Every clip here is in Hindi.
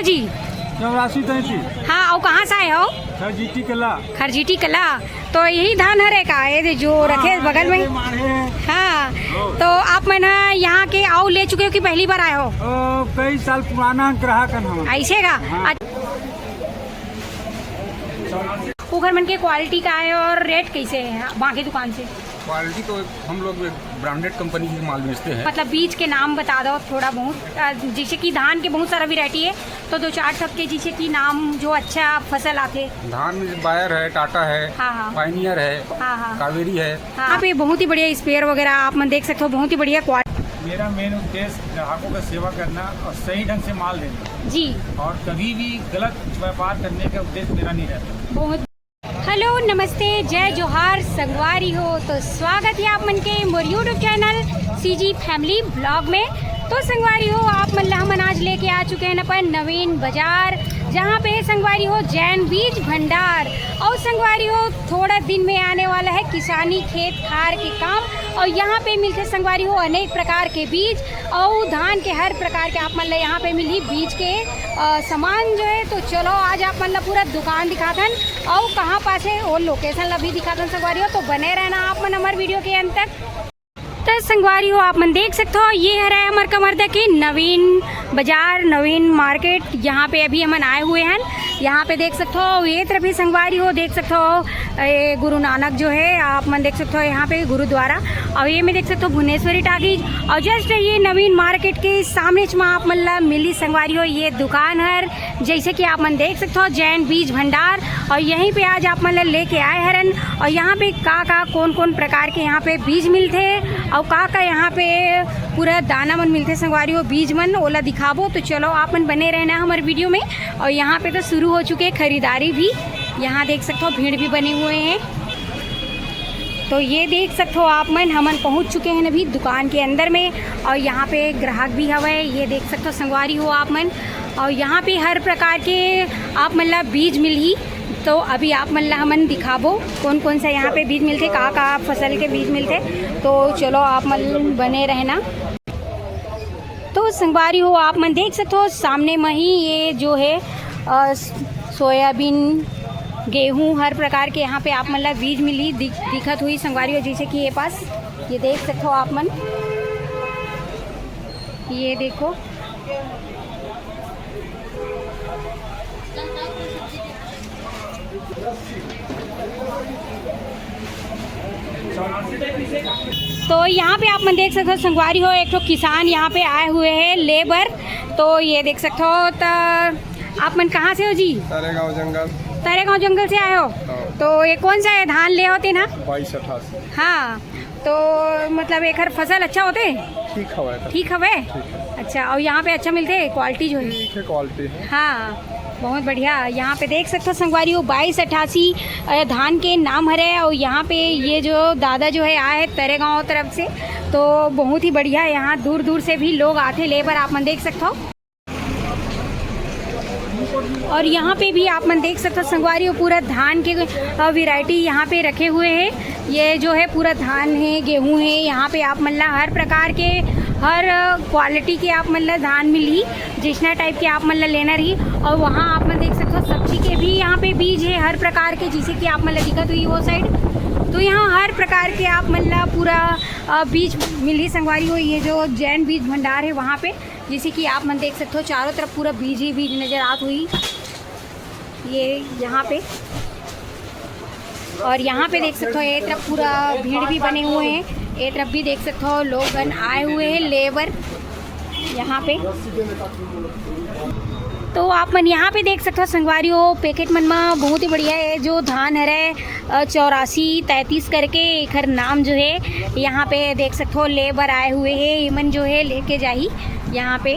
जी? 84-33। हाँ, और कहाँ से आए हो? खरजीटी कला। खरजीटी कला। तो यही धान हरे का ये जो रखे बगल में? हाँ, तो आप मैंने यहाँ के आओ ले चुके हो कि पहली बार आए हो? कई साल पुराना ग्राहक है हम। ऐसे का? उगर मन के क्वालिटी का है और रेट कैसे है बाकी दुकान से? क्वालिटी तो हम लोग ब्रांडेड कंपनी के माल बेचते हैं। मतलब बीज के नाम बता दो थोड़ा बहुत, जैसे कि धान के बहुत सारा वैरायटी है तो 2-4 ठप के जैसे कि नाम जो अच्छा फसल आते। धान में बायर है, टाटा है, हाँ। पायनियर है, हाँ। कावेरी है। हाँ, पे बहुत ही बढ़िया स्पेयर वगैरह आप मन देख सकते हो, बहुत ही बढ़िया क्वालिटी। मेरा मेन उद्देश्य ग्राहकों का सेवा करना और सही ढंग से माल देना जी, और कभी भी गलत व्यापार करने का उद्देश्य मेरा नहीं रहता। बहुत हेलो, नमस्ते, जय जोहार, संगवारी हो। तो स्वागत है आप मन के मोर YouTube channel CG family blog में। तो संगवारी हो आप मन हम आज लेके आ चुके हैं अपन नवीन बाजार, जहाँ पे संगवारी हो जैन बीज भंडार। और संगवारी हो थोड़ा दिन में आने वाला है किसानी खेत खार के काम, और यहाँ पे मिलते संगवारी हो अनेक प्रकार के बीज और धान के हर प्रकार के आप मतलब यहाँ पे मिली बीज के सामान जो है। तो चलो आज आप मतलब पूरा दुकान दिखाथन और कहाँ पास है और लोकेशन ला भी दिखाथन संगवारी हो। तो बने रहना आप मन हमारे वीडियो के अंत तक। तो संगवारी हो आप मन देख सकते हो ये है हमारे कमरदा की नवीन बाजार, नवीन मार्केट। यहाँ पे अभी हम आए हुए हैं। यहाँ पे देख सकते हो ये तरफ भी संगवारी हो देख सकते हो ये गुरु नानक जो है आप मन देख सकते हो यहाँ पे गुरुद्वारा। और ये मैं देख सकते हो भुवनेश्वरी टाकीज, और जस्ट ये नवीन मार्केट के सामने आप मतलब मिली संगवारी हो ये दुकान है, जैसे कि आप मन देख सकते हो जैन बीज भंडार। और यहीं पे आज आप मतलब लेके आए हरन, और यहाँ पे का कौन कौन प्रकार के यहाँ पे बीज मिलते और का यहाँ पे पूरा दाना मन मिलते संगवारी हो बीज मन ओला दिखाबो। तो चलो आप मन बने रहना हमारे वीडियो में। और यहाँ पे तो शुरू हो चुके हैं खरीदारी भी, यहाँ देख सकते हो भीड़ भी बने हुए हैं। तो ये देख सकते हो आप मन हमन पहुँच चुके हैं अभी दुकान के अंदर में, और यहाँ पे ग्राहक भी हवे ये देख सकते हो संगवारी हो आप मन। और यहाँ पे हर प्रकार के आप मतलब बीज मिली, तो अभी आप मतलब हमन दिखाबो कौन कौन सा यहाँ पे बीज मिलते, का फसल के बीज मिलते। तो चलो आप मन बने रहना। तो संगवारी हो आप मन देख सकते हो सामने में ही ये जो है सोयाबीन, गेहूं हर प्रकार के यहाँ पे आप मतलब बीज मिली दिखत हुई संगवारी हो, जैसे कि ये पास ये देख सकते हो आप मन, ये देखो तो यहाँ पे आप मन देख सकते हो संगवारी हो एक तो किसान यहाँ पे आए हुए हैं लेबर। तो ये देख सकते हो। तो आप मन कहाँ से हो जी? तारेगांव जंगल से आए हो। तो ये कौन सा है धान ले होते ना? 22-88। हाँ, तो मतलब एक हर फसल अच्छा होते? ठीक हवे। अच्छा, और यहाँ पे अच्छा मिलते क्वालिटी जो है? क्वालिटी। हाँ, बहुत बढ़िया। यहाँ पे देख सकते हो संगवारी हो 22-88 धान के नाम हरे। और यहाँ पे ये जो दादा जो है आए हैं तरेगांव तरफ से, तो बहुत ही बढ़िया। यहाँ दूर दूर से भी लोग आते लेबर आप मन देख सकते हो। और यहाँ पे भी आप मन देख सकते हो संगवारी हो पूरा धान के वैरायटी यहाँ पे रखे हुए हैं। ये जो है पूरा धान है, गेहूं है, यहाँ पे आप मतलब हर प्रकार के हर क्वालिटी के आप मतलब धान मिली जितना टाइप के आप मतलब लेना रही। और वहाँ आप मतलब देख सकते हो सब्जी के भी यहाँ पे बीज है हर प्रकार के, जैसे कि आप मतलब दिक्कत हुई वो साइड। तो यहाँ हर प्रकार के आप मतलब पूरा बीज मिली संगवारी हो। ये जो जैन बीज भंडार है वहाँ पे, जैसे कि आप मन देख सकते हो चारों तरफ पूरा बीज ही बीज नज़र आत हुई ये यहाँ पे। और यहाँ पे देख सकते हो ये तरफ पूरा भीड़ भी बने हुए हैं, ये तरफ भी देख सकते हो लोग आए हुए हैं लेबर यहाँ पे। तो आप मन यहाँ पे देख सकते हो संगवारी हो पैकेट मन में बहुत ही बढ़िया है जो धान है 84-33 करके एक नाम जो है यहाँ पे देख सकते हो लेबर आए हुए हैं, इमन जो है लेके जाही यहाँ पे।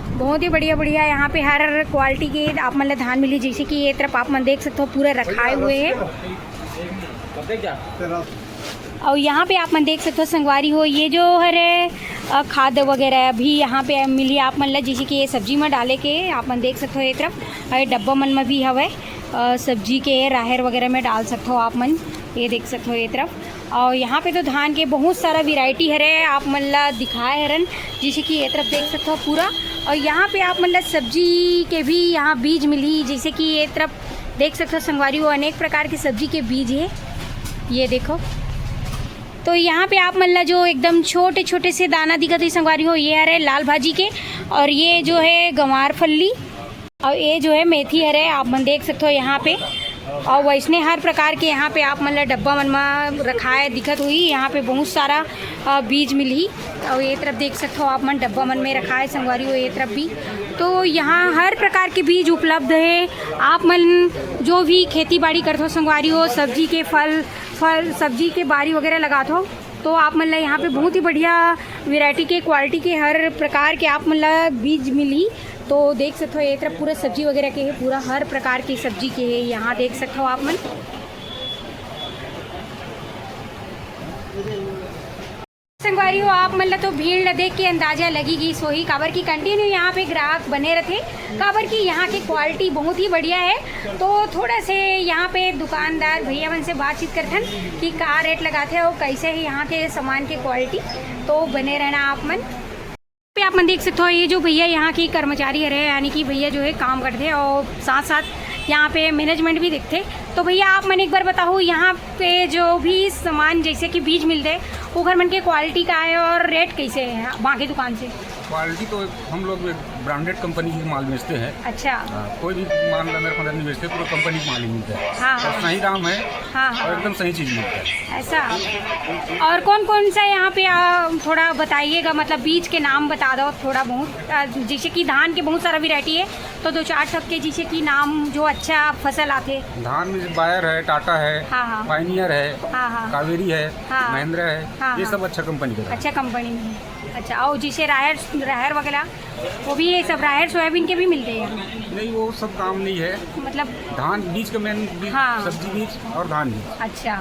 बहुत ही बढ़िया बढ़िया यहाँ पे हर क्वालिटी के आप मतलब धान मिली, जैसे कि ये तरफ आप मन देख सकते हो पूरे रखाए हुए हैं। और यहाँ पे आप मन देख सकते हो संगवारी हो ये जो है खाद वगैरह भी यहाँ पे मिली आप मतलब, जैसे कि ये सब्जी में डाले के आप मन देख सकते हो। ये तरफ डब्बा मन में भी हवे सब्जी के राहर वगैरह में डाल सकते हो आप मन, ये देख सकते हो ये तरफ। और यहाँ पे तो धान के बहुत सारा वैरायटी है आप मतलब दिखाए हरन, जैसे कि ये तरफ देख सकते हो पूरा और यहाँ पे आप मतलब सब्जी के भी यहाँ बीज मिली, जैसे कि ये तरफ देख सकते हो संगवारी हो, अनेक प्रकार की सब्जी के बीज है, ये देखो। तो यहाँ पे आप मतलब जो एकदम छोटे छोटे से दाना दिखत है संगवारी हो, ये है लाल भाजी के, और ये जो है गंवार फल्ली, और ये जो है मेथी है, आप मन देख सकते हो यहाँ पे। और वैसने हर प्रकार के यहाँ पे आप मतलब डब्बा मन में रखा है दिखत हुई, यहाँ पे बहुत सारा बीज मिली। और ये तरफ देख सकते हो आप मन डब्बा मन में रखा है संगवारी हो, ये तरफ भी। तो यहाँ हर प्रकार के बीज उपलब्ध है। आप मन जो भी खेती बाड़ी करते हो संगवारी हो, सब्जी के फल सब्जी के बारी वगैरह लगाते हो, तो आप मतलब यहाँ पे बहुत ही बढ़िया वैरायटी के क्वालिटी के हर प्रकार के आप मतलब बीज मिली। तो देख सकते हो ये तरफ पूरा सब्जी वगैरह के है, पूरा हर प्रकार की सब्जी के है, यहाँ देख सकते हो आप मन। संगवारी हो आप मतलब तो भीड़ न देख के अंदाजा लगेगी सोही काबर की कंटिन्यू यहाँ पे ग्राहक बने रहते, काबर की यहाँ की क्वालिटी बहुत ही बढ़िया है। तो थोड़ा से यहाँ पे दुकानदार भैया मन से बातचीत करथन कि का रेट लगाते हो, कैसे है यहाँ के सामान की क्वालिटी, तो बने रहना आप मन। पे आप मन देख सकते हो ये जो भैया यहाँ की कर्मचारी है, यानी कि भैया जो है काम करते हैं और साथ साथ यहाँ पे मैनेजमेंट भी देखते। तो भैया आप मैंने एक बार बताओ यहाँ पे जो भी सामान जैसे कि बीज मिलते हैं वो घर मन के क्वालिटी का है और रेट कैसे है बाकी दुकान से? क्वालिटी तो हम लोग ब्रांडेड कंपनी की माल बेचते हैं। अच्छा। कोई भी माल अंदर पंदर नहीं बेचते, पूरा कंपनी का माल ही मिलता है। हाँ, और सही दाम है। हाँ, और एकदम सही चीज़ मिलता है। ऐसा। और कौन कौन सा यहाँ पे थोड़ा बताइएगा, मतलब बीज के नाम बता दो थोड़ा बहुत। जैसे कि धान के बहुत सारा वैरायटी है, तो 2-4 ठक के जैसे कि नाम जो अच्छा फसल आते। धान में बायर है, टाटा है, हाँ, पायनियर है, हाँ, कावेरी है, हाँ, महिंद्रा है, हाँ, ये सब अच्छा कंपनी का है। अच्छा कंपनी में। अच्छा, और जैसे राहर वगैरह वो भी, ये सब राहर सोयाबीन के भी मिलते हैं? नहीं, वो सब काम नहीं है, मतलब धान बीज का मेन बीज, हाँ, सब्जी बीज और धान बीज। अच्छा,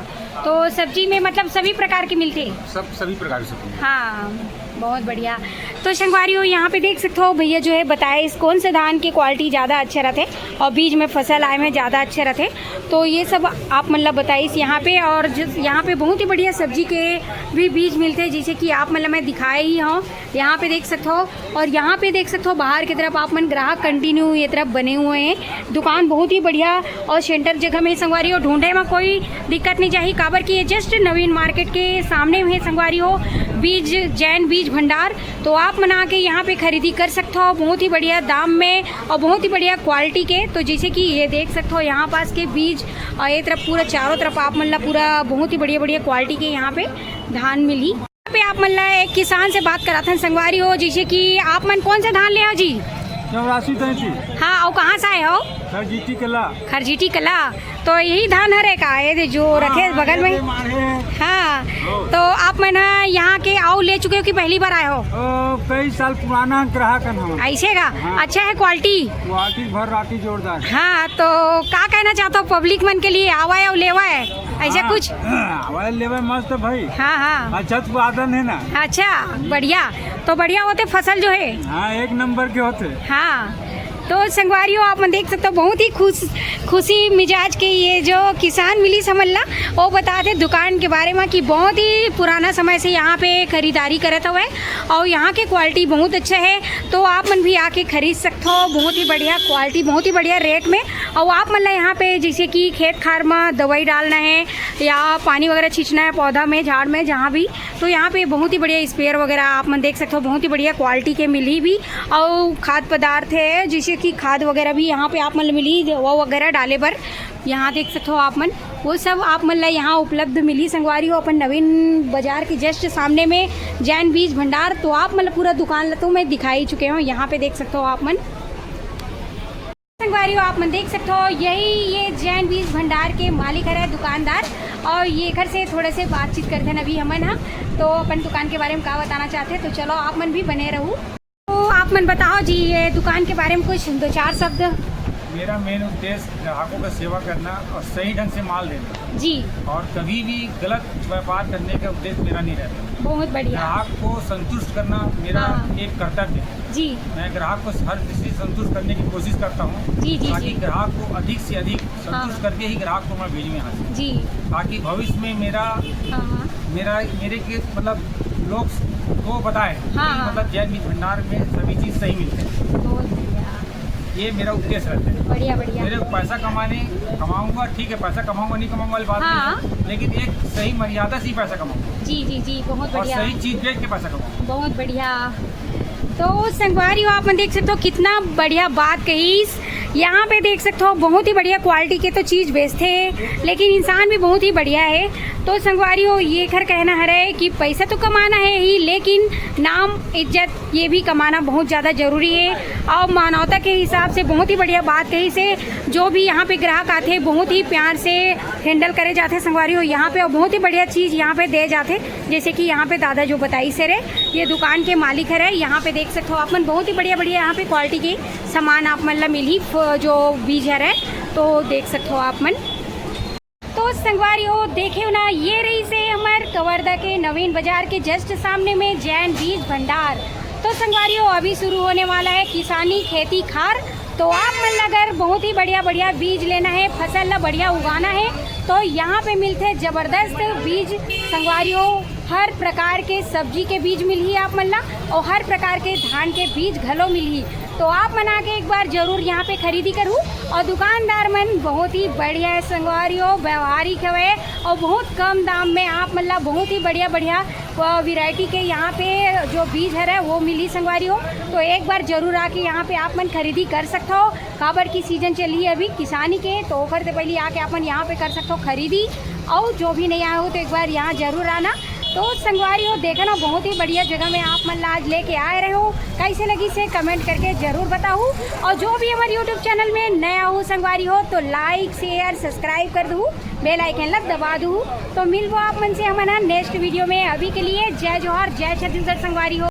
तो सब्जी में मतलब सभी प्रकार के मिलते हैं? सभी प्रकार की सब्जी। हाँ, बहुत बढ़िया। तो संगवारी हो यहाँ पे देख सकते हो भैया जो है बताए इस कौन से धान की क्वालिटी ज़्यादा अच्छे रहते और बीज में फसल आए में ज़्यादा अच्छे रहते, तो ये सब आप मतलब बताइए यहाँ पे। और यहाँ पे बहुत ही बढ़िया सब्जी के भी बीज मिलते हैं, जैसे कि आप मतलब मैं दिखाए ही हूँ, यहाँ पे देख सकते हो। और यहाँ पे देख सकते हो बाहर की तरफ आप मन ग्राहक कंटिन्यू ये तरफ बने हुए हैं। दुकान बहुत ही बढ़िया और सेंटर जगह में संगवारी हो, ढूंढे में कोई दिक्कत नहीं चाहिए, काबर की ये जस्ट नवीन मार्केट के सामने में संगवारी हो बीज जैन बीज भंडार। तो आप मना के यहाँ पे खरीदी कर सकते हो बहुत ही बढ़िया दाम में और बहुत ही बढ़िया क्वालिटी के। तो जैसे कि ये देख सकते हो यहाँ पास के बीज और ये तरफ पूरा चारों तरफ आप मतलब पूरा बहुत ही बढ़िया बढ़िया क्वालिटी के यहाँ पे धान मिली। यहाँ पे आप मतलब एक किसान से बात करा था संगवारी हो, जैसे कि आप मन कौन सा धान ले आओ जी? 84-33। हाँ, और कहाँ से आए हो? खरजीटी कला। खरजीटी कला। तो यही धान हरे का है जो रखे बगल में? हाँ, तो आप मन यहाँ के आओ ले चुके हो कि पहली बार आए हो? कई साल पुराना ग्राहक है हम। ऐसे का? हाँ। अच्छा है क्वालिटी भर राती जोरदार। हाँ, तो क्या कहना चाहते हो पब्लिक मन के लिए, आवा है और लेवा है ऐसा? हाँ, कुछ आवा लेवा मस्त भाई। हाँ, हाँ, अच्छा उत्पादन है ना। अच्छा, बढ़िया। तो बढ़िया होते फसल जो है? हाँ, 1 नंबर के होते। हाँ, तो संगवारी हो आप मन देख सकते हो बहुत ही खुशी मिजाज के ये जो किसान मिली समझला, वो बताते दुकान के बारे में कि बहुत ही पुराना समय से यहाँ पे खरीदारी करता हुआ है और यहाँ के क्वालिटी बहुत अच्छा है। तो आप मन भी आके खरीद सकते हो बहुत ही बढ़िया क्वालिटी, बहुत ही बढ़िया रेट में। और आप मतलब यहाँ पे जैसे कि खेत खार में दवाई डालना है या पानी वगैरह छींचना है पौधा में झाड़ में जहाँ भी, तो यहाँ पे बहुत ही बढ़िया स्प्रेयर वगैरह आप मन देख सकते हो बहुत ही बढ़िया क्वालिटी के मिली भी। और खाद्य पदार्थ है जैसे कि खाद वगैरह भी यहाँ पे आप मतलब मिली, वो वगैरह डाले पर यहाँ देख सकते हो आप मन, वो सब आप मतलब यहाँ उपलब्ध मिली संगवारी हो अपन नवीन बाजार के जस्ट सामने में जैन बीज भंडार। तो आप मतलब पूरा दुकान लतो में दिखाई चुके हो, यहाँ पे देख सकते हो आप मन संगवारी हो आप मन देख सकते हो यही ये जैन बीज भंडार के मालिक है दुकानदार। और ये घर से थोड़े से बातचीत करते हैं अभी हमन। हाँ, तो अपन दुकान के बारे में क्या बताना चाहते हैं, तो चलो आप मन भी बने रहो। तो आप मन बताओ जी ये दुकान के बारे में कुछ 2-4 शब्द। मेरा मेन उद्देश्य ग्राहकों का सेवा करना और सही ढंग से माल देना जी, और कभी भी गलत व्यापार करने का उद्देश्य मेरा नहीं रहता। बहुत बढ़िया। ग्राहक को संतुष्ट करना मेरा हाँ, एक कर्तव्य है जी। मैं ग्राहक को हर किसी से संतुष्ट करने की कोशिश करता हूँ जी, जी, ताकि जी। ग्राहक को अधिक से अधिक संतुष्ट करके ही ग्राहक को मैं भेजूँ यहाँ से, जी, ताकि भविष्य में मेरा हाँ, मेरे के मतलब लोग को बताएं हाँ, कि हाँ। मतलब जैन बीज भंडार में सभी चीज़ सही मिलते हैं। बहुत बढ़िया ये मेरा उद्देश्य रहता है। बढ़िया बढ़िया। मेरे को पैसा कमाऊंगा, ठीक है, पैसा कमाऊंगा नहीं कमाऊंगा वाली बात हाँ। नहीं है, लेकिन एक सही मर्यादा से ही पैसा कमाऊंगा जी जी जी, बहुत और बढ़िया सही चीज़ बेच के पैसा कमाऊंगा। बहुत बढ़िया। तो संगवारी हो आप देख सकते हो कितना बढ़िया बात कही। यहाँ पे देख सकते हो बहुत ही बढ़िया क्वालिटी के तो चीज़ बेचते हैं, लेकिन इंसान भी बहुत ही बढ़िया है। तो संगवारी हो ये खर कहना है कि पैसा तो कमाना है ही, लेकिन नाम इज्जत ये भी कमाना बहुत ज़्यादा ज़रूरी है। और मानवता के हिसाब से बहुत ही बढ़िया बात कही से जो भी यहाँ पे ग्राहक आते हैं बहुत ही प्यार से हैंडल करे जाते हैं संगवारी हो यहाँ पे, और बहुत ही बढ़िया चीज़ यहाँ पे दे जाते हैं। जैसे कि यहाँ पे दादा जो बताई से रे, ये दुकान के मालिक है। यहाँ पे देख सकते हो आप मन बहुत ही बढ़िया बढ़िया यहाँ पे क्वालिटी के सामान आप मतलब मिली जो बीज है तो देख सकते हो आप मन। तो संगवारी हो देखे ना, ये रही से हमारे कवर्धा के नवीन बाजार के जस्ट सामने में जैन बीज भंडार। तो संगवारी हो अभी शुरू होने वाला है किसानी खेती खार। तो आप मन अगर बहुत ही बढ़िया बढ़िया बीज लेना है, फसल ला बढ़िया उगाना है, तो यहाँ पे मिलते हैं जबरदस्त बीज संगवारी हो। हर प्रकार के सब्जी के बीज मिली आप मन ला, और हर प्रकार के धान के बीज घलो मिली। तो आप मन आके एक बार जरूर यहाँ पे खरीदी करूँ। और दुकानदार मन बहुत ही बढ़िया है संगवारी हो, व्यवहारिक है, और बहुत कम दाम में आप मतलब बहुत ही बढ़िया बढ़िया वैरायटी के यहाँ पे जो बीज है वो मिली संगवारी हो। तो एक बार जरूर आके यहाँ पे आप मन खरीदी कर सकते हो। काबर की सीजन चली है अभी किसानी के, तो ओखर से पहले आके आप मन यहाँ पे कर सकते हो खरीदी। और जो भी नहीं आया हो तो एक बार यहाँ जरूर आना। तो संगवारी हो देखा ना, बहुत ही बढ़िया जगह में आप मन आज लेके आए रहे हो। कैसे लगी से कमेंट करके जरूर बताओ। और जो भी हमारे यूट्यूब चैनल में नया हो संगवारी हो तो लाइक शेयर सब्सक्राइब कर दूँ, बेल आइकन लग दबा दूँ। तो मिलबो आप मन से हमारा नेक्स्ट वीडियो में। अभी के लिए जय जोहार, जय छत्तीसगढ़ संगवारी हो।